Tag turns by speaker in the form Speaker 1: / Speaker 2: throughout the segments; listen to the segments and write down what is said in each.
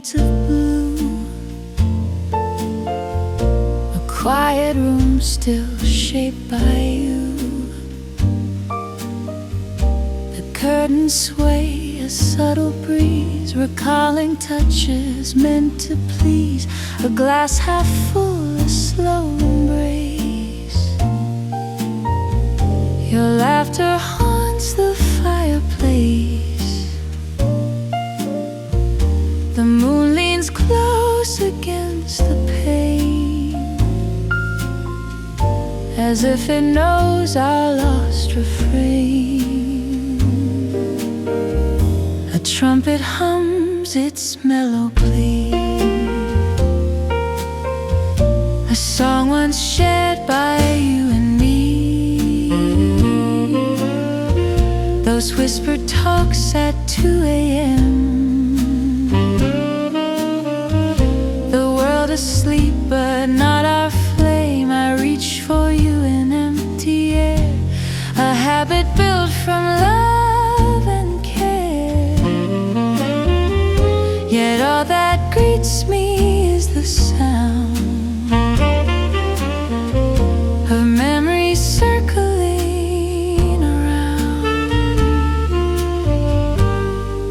Speaker 1: shades of blue. A quiet room still shaped by you. The curtains sway, a subtle breeze, recalling touches meant to please. A glass half full, a slow embrace. Your laughter haunts the fireplace. The moon leans close against the pane, as if it knows our lost refrain. A trumpet hums its mellow plea, a song once shared by you and me. Those whispered talks at 2 a.m., asleep, but not our flame. I reach for you in empty air, a habit built from love and care. Yet all that greets me is the sound of memories circling around.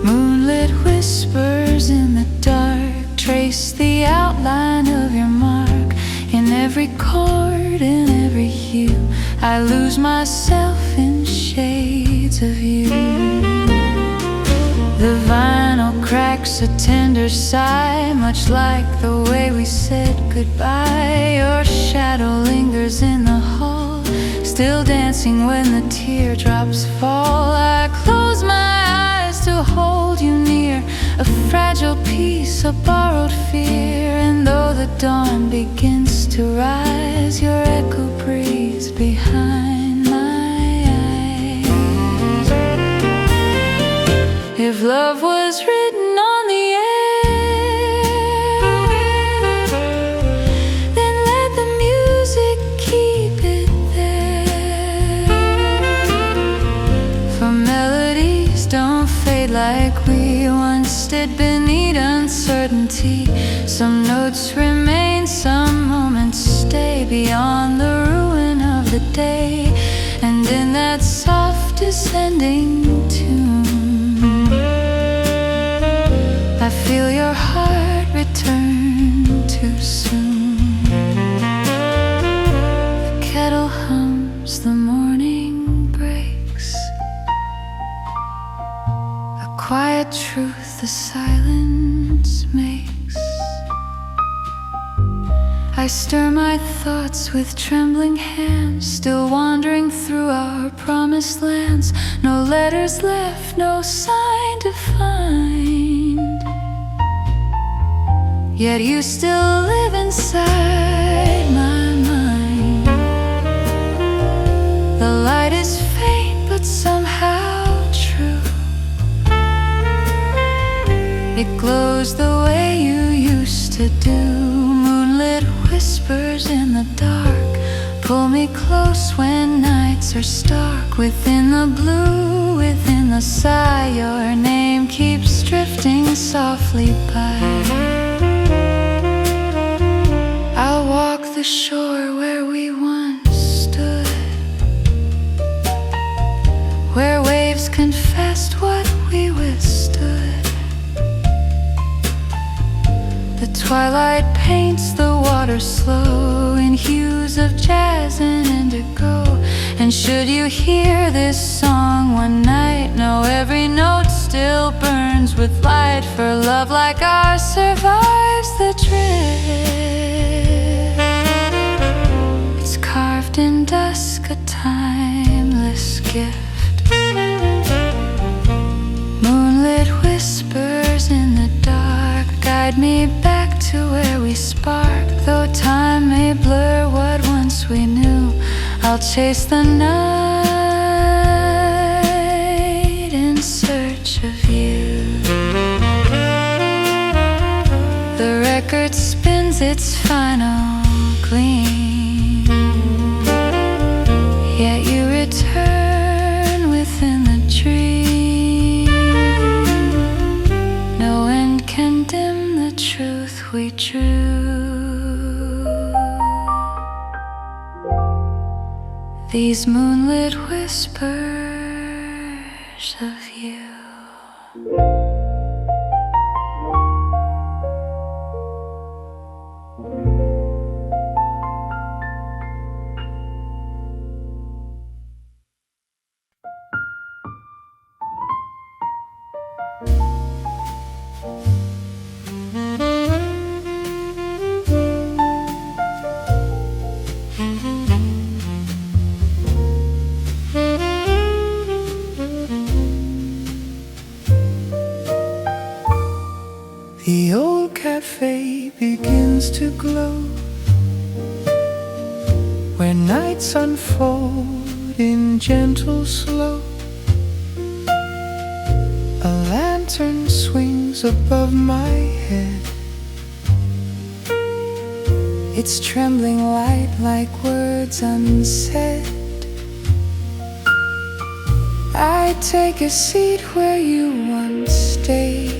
Speaker 1: Moonlit whispers in the dark trace the outline of your mark. In every chord, in every hue, I lose myself in shades of you. The vinyl cracks a tender sigh, much like the way we said goodbye. Your shadow lingers in the hall, still dancing when the teardrops fall. I close my eyes to hold you near, a fragile piece, a borrowed fear. And though the dawn begins to rise, your echo breathes behind my eyes. If love was written on the air, then let the music keep it there. For melodies don't fade like we once did beneath uncertainty. Some notes remain, some moments stay beyond the ruin of the day. And in that soft descending tune, I feel your heart return too soon. The kettle hums, the morning breaks, a quiet truth the silence makes. I stir my thoughts with trembling hands, still wandering through our promised lands. No letters left, no sign to find, yet you still live inside my mind. The light is faint, but somehow true. It glows the way you used to do. Moonlit whispers in the dark pull me close when nights are stark. Within the blue, within the sigh, your name keeps drifting softly by. I'll walk the shore where we once stood, where waves confessed what we withstood. The twilight paints the water slow in hues of jazz and indigo. And should you hear this song one night, know every note still burns with light. For love like ours survives the drift. It's carved in dusk, a timeless gift. Moonlit whispers in the dark guide me back to where we sparked. Though time may blur what once we knew, I'll chase the night in search of you. The record spins its final gleam, yet you return within the dream. No wind can dim the we drew. These moonlit whispers of you.
Speaker 2: The old cafe begins to glow, where nights unfold in gentle slow. A lantern swings above my head, its trembling light like words unsaid. I take a seat where you once stayed,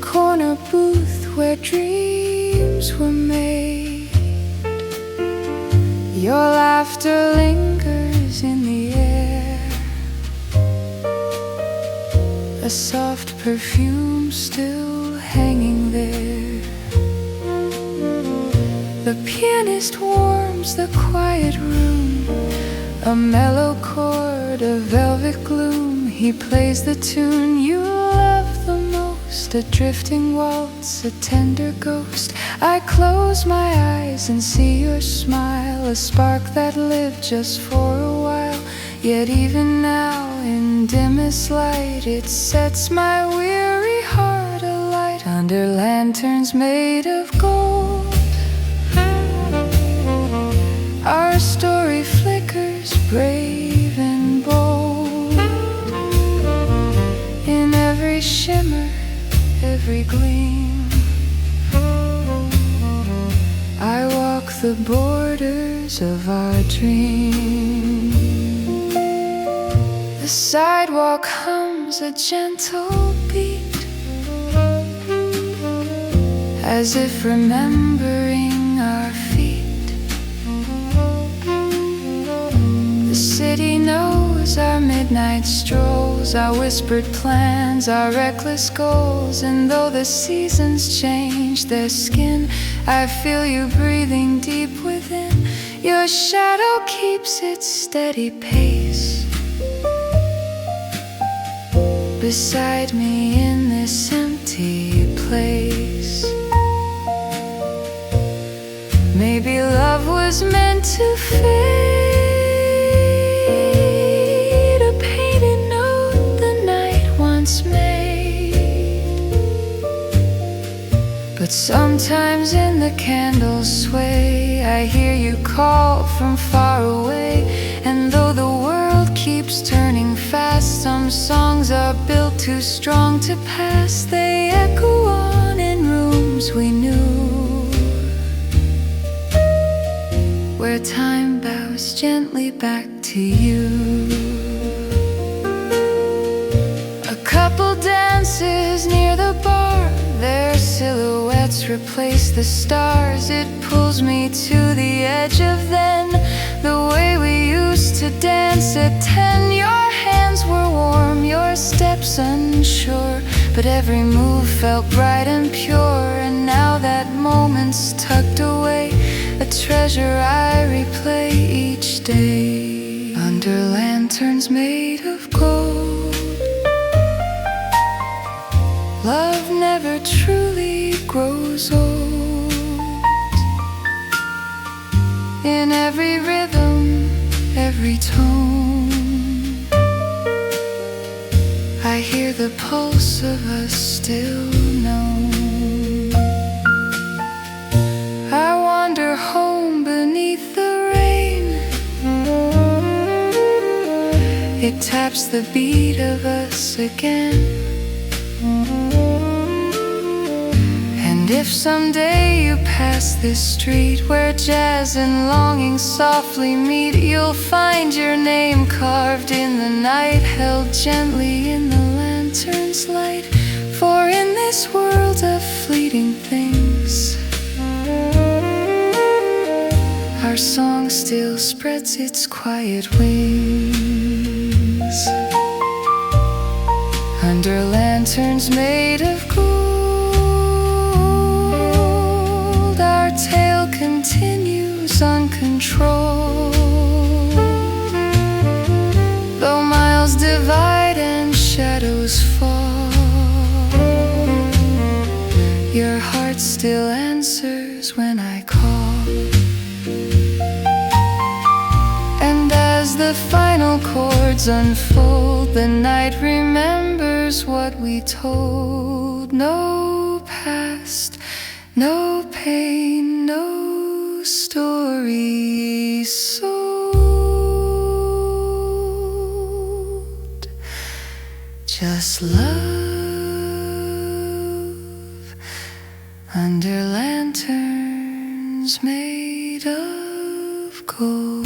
Speaker 2: corner booth where dreams were made. Your laughter lingers in the air, a soft perfume still hanging there. The pianist warms the quiet room, a mellow chord, a velvet gloom. He plays the tune you love the most, a drifting waltz, a tender ghost. I close my eyes and see your smile, a spark that lived just for a while. Yet even now, in dimmest light, it sets my weary heart alight. Under lanterns made of gold, our story flickers brave and bold. In every shimmer, every gleam, I walk the borders of our dream. The sidewalk hums a gentle beat, as if remembering our feet. The city knows our midnight strolls, our whispered plans, our reckless goals. And though the seasons change their skin, I feel you breathing deep within. Your shadow keeps its steady pace beside me in this empty place. Maybe love was meant to fade, a painted note the night once made. But sometimes in the candle's sway, I hear you call from far away. And though the world keeps turning fast, some songs are built too strong to pass. They echo on in rooms we knew, where time bows gently back to you. A couple dances near the bar, their silhouettes replace the stars. It pulls me to the edge of then, the way we used to dance at 10. Your hands were warm, your steps unsure, but every move felt bright and pure. And now that moment's tucked away, a treasure I replay each day. Under lanterns made of gold, love never truly grows old. In every rhythm, every tone, I hear the pulse of us still known. I wander home beneath the rain, it taps the beat of us again. And if someday you pass this street where jazz and longing softly meet, you'll find your name carved in the night, held gently in the lantern's light. For in this world fleeting things. Our song still spreads its quiet wings under lanterns made of gold. Our tale continues uncontrolled, though miles divide and shadows fall. Your heart still answers when I call. And as the final chords unfold, the night remembers what we told. No past, no pain, no story sold. Just love under lanterns made of gold.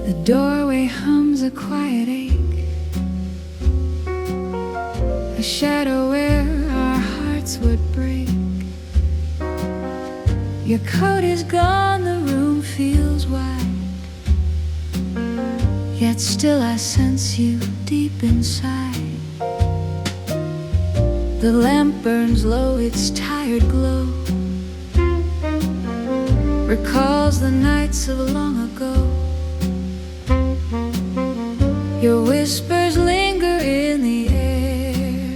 Speaker 1: The doorway hums a quiet ache, a shadow where our hearts would break. Your coat is gone, the room feels wide, yet still I sense you deep inside. The lamp burns low, its tired glow recalls the nights of long ago. Your whispers linger in the air,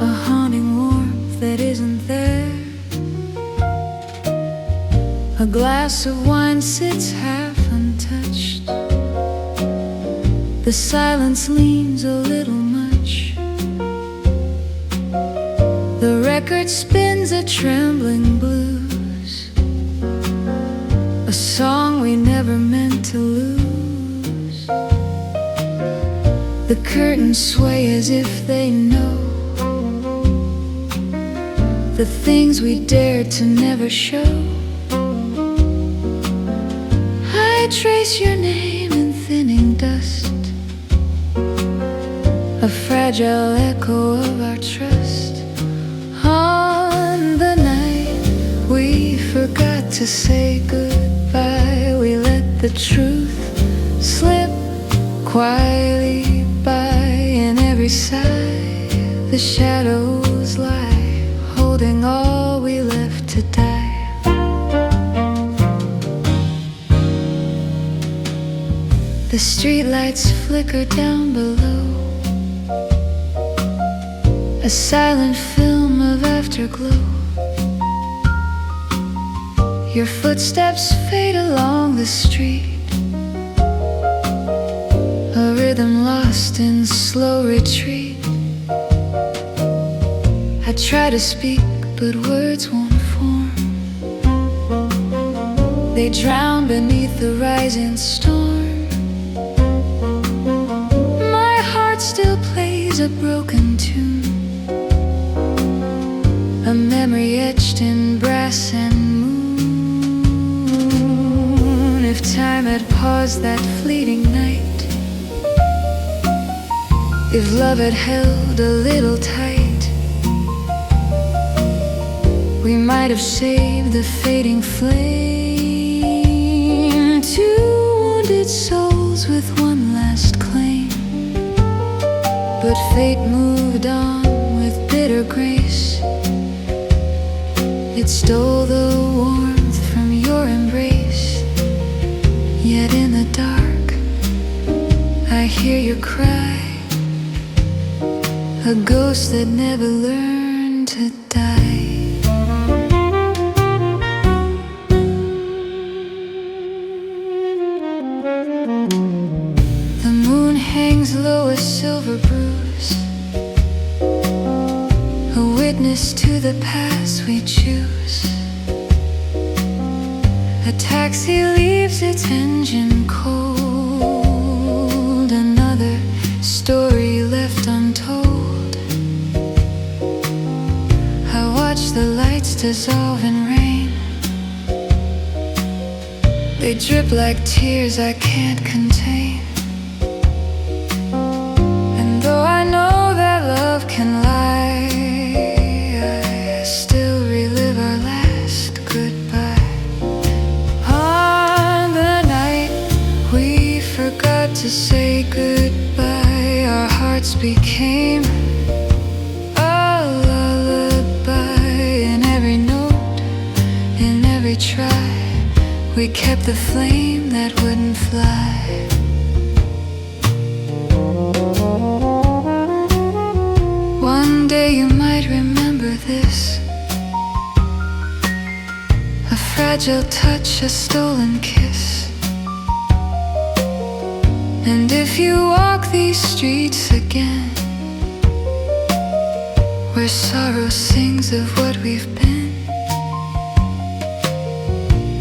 Speaker 1: a haunting warmth that isn't there. A glass of wine sits half untouched, the silence leans a little much. The record spins a trembling blues, a song we never meant to lose. The curtains sway as if they know the things we dared to never show. I trace your name in thinning dust, a fragile echo of our trust. On the night we forgot to say goodbye, we let the truth slip quietly by. In every sigh the shadows lie, holding all we left to die. The streetlights flicker down below, a silent film of afterglow. Your footsteps fade along the street, a rhythm lost in slow retreat. I try to speak, but words won't form. They drown beneath the rising storm. My heart still plays a broken tune, a memory etched in brass and moon. If time had paused that fleeting night, if love had held a little tight, we might have saved the fading flame. Two wounded souls with one last claim, but fate moved on with bitter grace. It stole the warmth from your embrace, yet in the dark I hear you cry, a ghost that never learned to die. The moon hangs low, a silver bruise, a witness to the paths we choose. A A taxi leaves its engine cold, another story left untold. I watch the lights dissolve in rain. They drip like tears I can't contain. And though I know that love can lie, I still relive our last goodbye. On the night we forgot to say goodbye, our hearts became a lullaby. In every note, in every try, we kept the flame that wouldn't fly. One day you might remember this, a fragile touch, a stolen kiss. And if you walk these streets again, where sorrow sings of what we've been,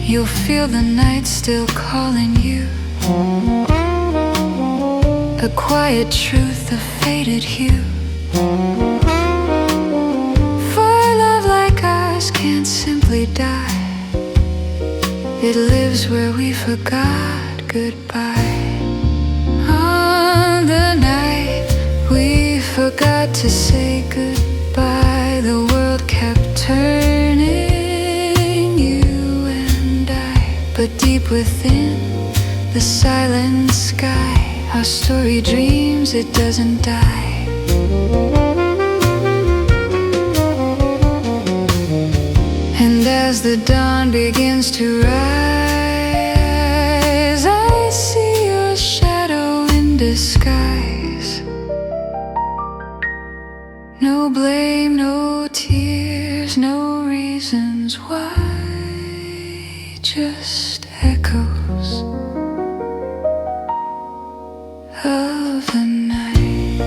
Speaker 1: you'll feel the night still calling you, a quiet truth, a faded hue. For love like ours can't simply die, it lives where we forgot goodbye. On the night we forgot to say goodbye, the world kept turning, you and I. But deep within the silent sky, our story dreams, it doesn't die. And as the dawn begins to rise, I see your shadow in disguise. No blame, no tears, no reasons why, just echoes of the night.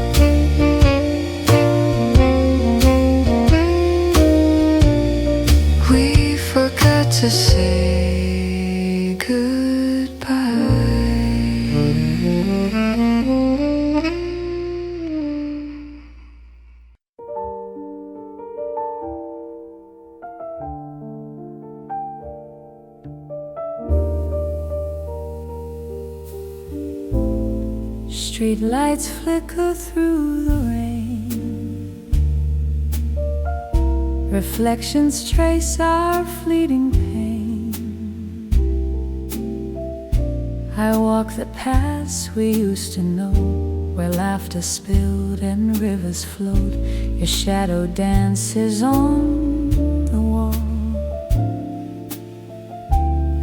Speaker 1: We forgot to say goodbye. Street lights flicker through the rain, reflections trace our fleeting pain. I walk the paths we used to know, where laughter spilled and rivers flowed. Your shadow dances on the wall,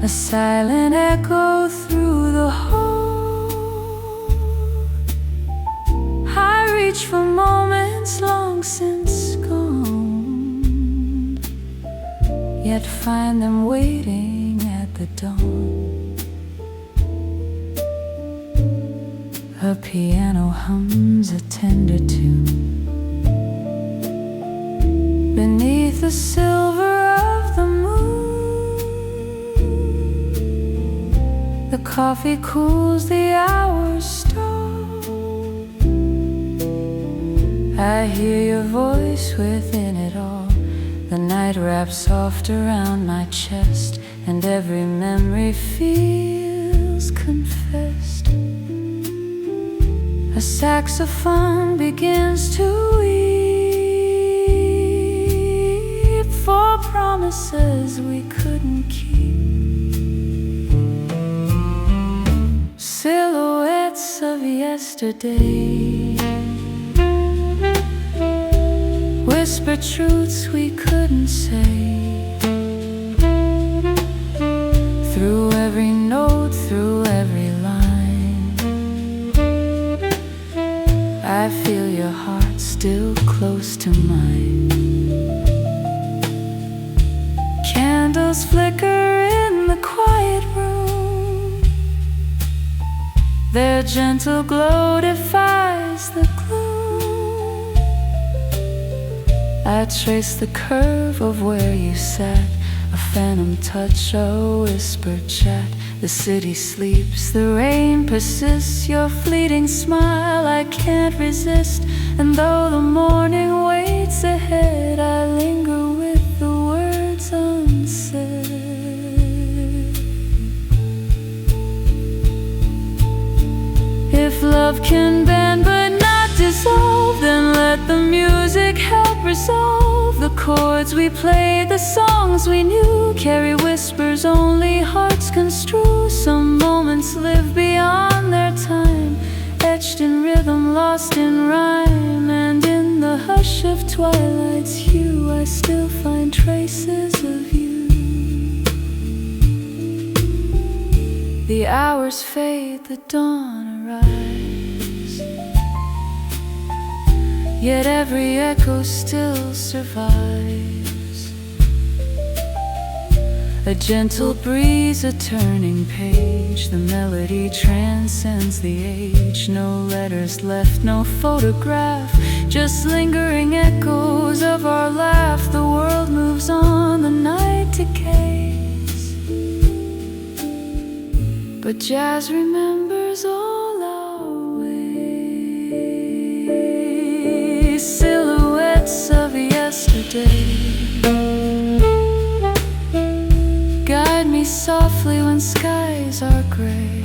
Speaker 1: a silent echo through the hall. I reach for moments long since gone, yet find them waiting at the dawn. A piano hums a tender tune beneath the silver of the moon. The coffee cools the hours stall. I hear your voice within it all. The night wraps soft around my chest, and every memory feels confessed. A saxophone begins to weep for promises we couldn't keep. Silhouettes of yesterday whisper truths we couldn't say. Through every note, through every line, I feel your heart still close to mine. Candles flicker in the quiet room, their gentle glow defies the gloom. I trace the curve of where you sat, a phantom touch, a whispered chat. The city sleeps, the rain persists. Your fleeting smile I can't resist. And though the morning waits ahead, I linger with the words unsaid. If love can bend but not dissolve, then let the music help resolve. The chords we played, the songs we knew, carry whispers only hearts construe. Some moments live beyond their time, etched in rhythm, lost in rhyme. And in the hush of twilight's hue, I still find traces of you. The hours fade, the dawn arrives, yet every echo still survives. A gentle breeze, a turning page, the melody transcends the age. No letters left, no photograph, just lingering echoes of our laugh. The world moves on, the night decays, but jazz remembers all our ways. Silhouettes of yesterday guide me softly when skies are gray.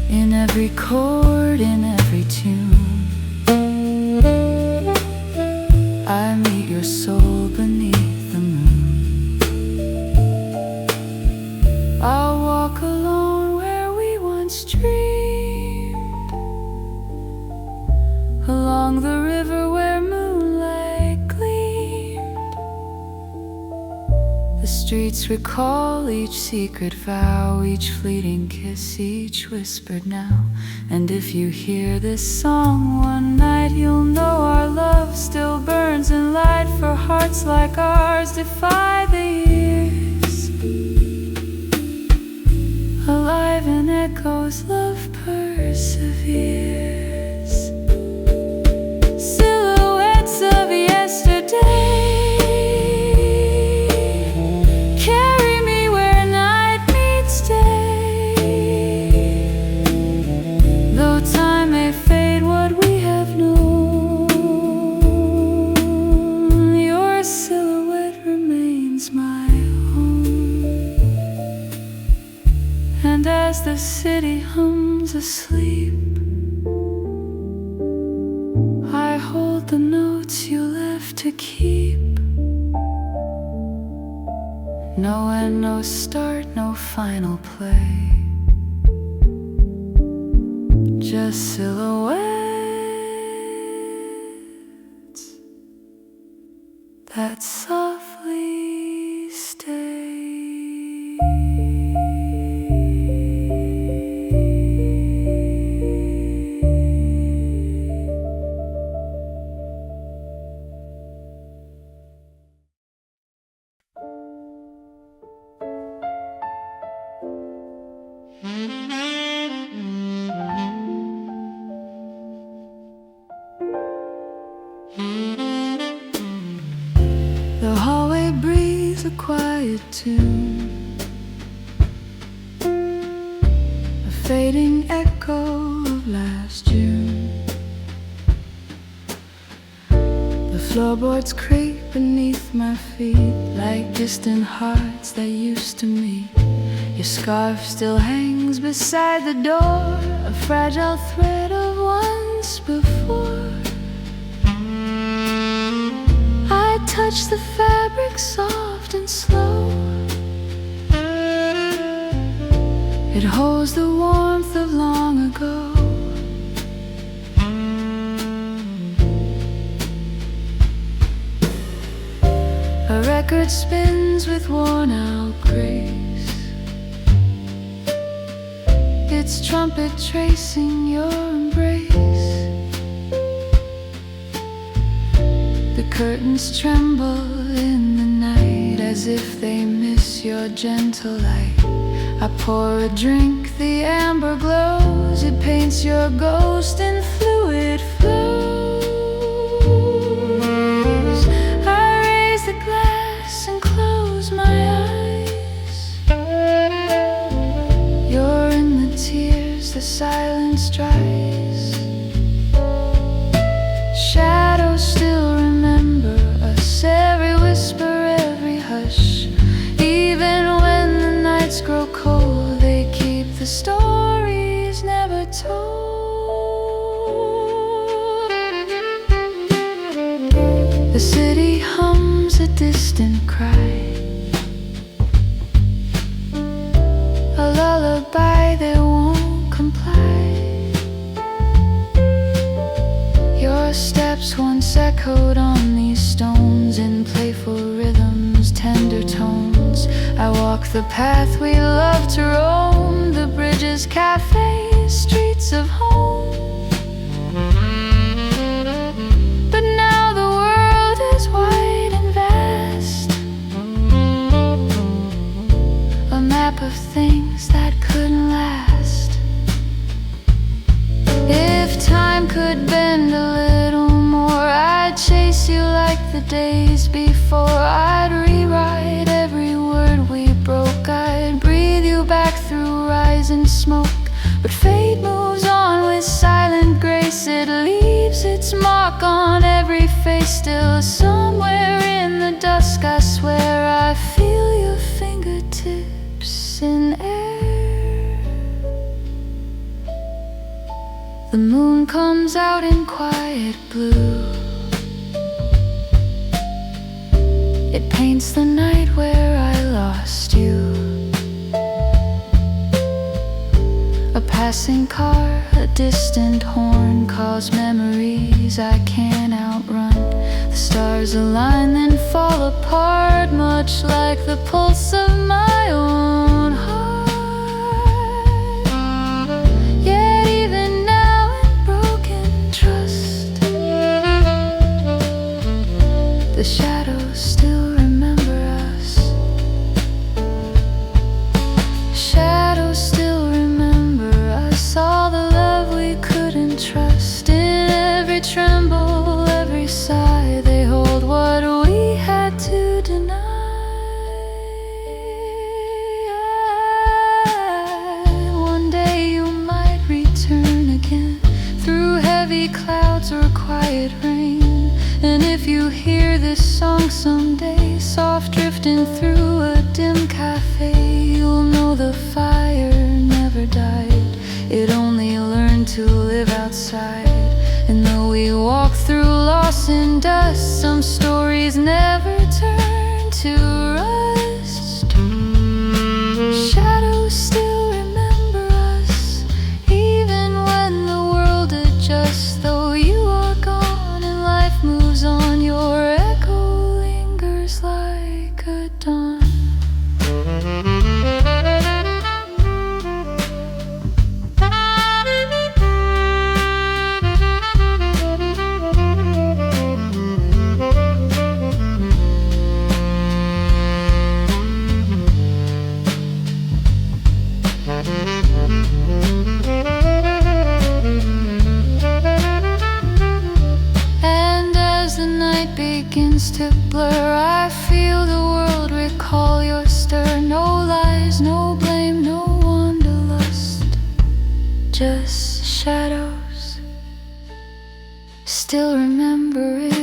Speaker 1: In every chord, in every tune, I meet your soul beneath the moon. I'll walk alone where we once dreamed, along the river where moonlight gleamed. The streets recall each secret vow, each fleeting kiss, each whispered now. And if you hear this song one night, you'll know our love still burns in light. For hearts like ours defy the years, alive in echoes, love perseveres. Silhouettes of yesterday carry me where night meets day. Though time may fade what we have known, your silhouette remains my home. And as the city hums asleep, I hold the notes you left to keep. No end, no start, no final play, just silhouettes that softly stay. The hallway breathes a quiet tune, a fading echo of last June. The floorboards creak beneath my feet, like distant hearts that used to meet. Your scarf still hangs beside the door, a fragile thread of once before. I touch the fabric soft and slow. It holds the warmth of long ago. A record spins with worn-out grace, its trumpet tracing your embrace. The curtains tremble in the night, as if they miss your gentle light. I pour a drink, the amber glows, it paints your ghost in fluid flows. I raise the glass
Speaker 2: the silence dries. Shadows still remember us, every whisper, every hush. Even when the nights grow cold, they keep the stories never told. The city hums a distant cry, a lullaby that won't comply. Your steps once echoed on these stones in playful rhythms, tender tones. I walk the path we love to roam, the bridges, cafes, streets of home. But now the world is wide and vast, a map of things that couldn't last. If time could bend a little more, I'd chase you like the days before. I'd rewrite every word we broke, I'd breathe you back through rising smoke. But fate moves on with silent grace, it leaves its mark on every face. Still somewhere in the dusk, I swear I feel your fingertips in air. The moon comes out in quiet blue, it paints the night where I lost you. A passing car, a distant horn calls memories I can't outrun. The stars align then fall apart, much like the pulse of my own heart. Yet even now in broken trust, the shadows still remember us. Shadows still remember us, all the love we couldn't trust. In every tremble, every sigh, they hold what we had to deny. One day you might return again, through heavy clouds or quiet rain. And if you hear this song someday, soft drifting through a dim cafe, you'll know the fire never died, it only learned to live outside. And though we walk through loss and dust, some stories never turn to rust. Shadows still remember us, even when the world adjusts. Though you are gone and life moves on, your echo lingers like a dawn. And as the night begins to blur, I feel the world recall your stir. No lies, no blame, no wanderlust, just shadows still remembering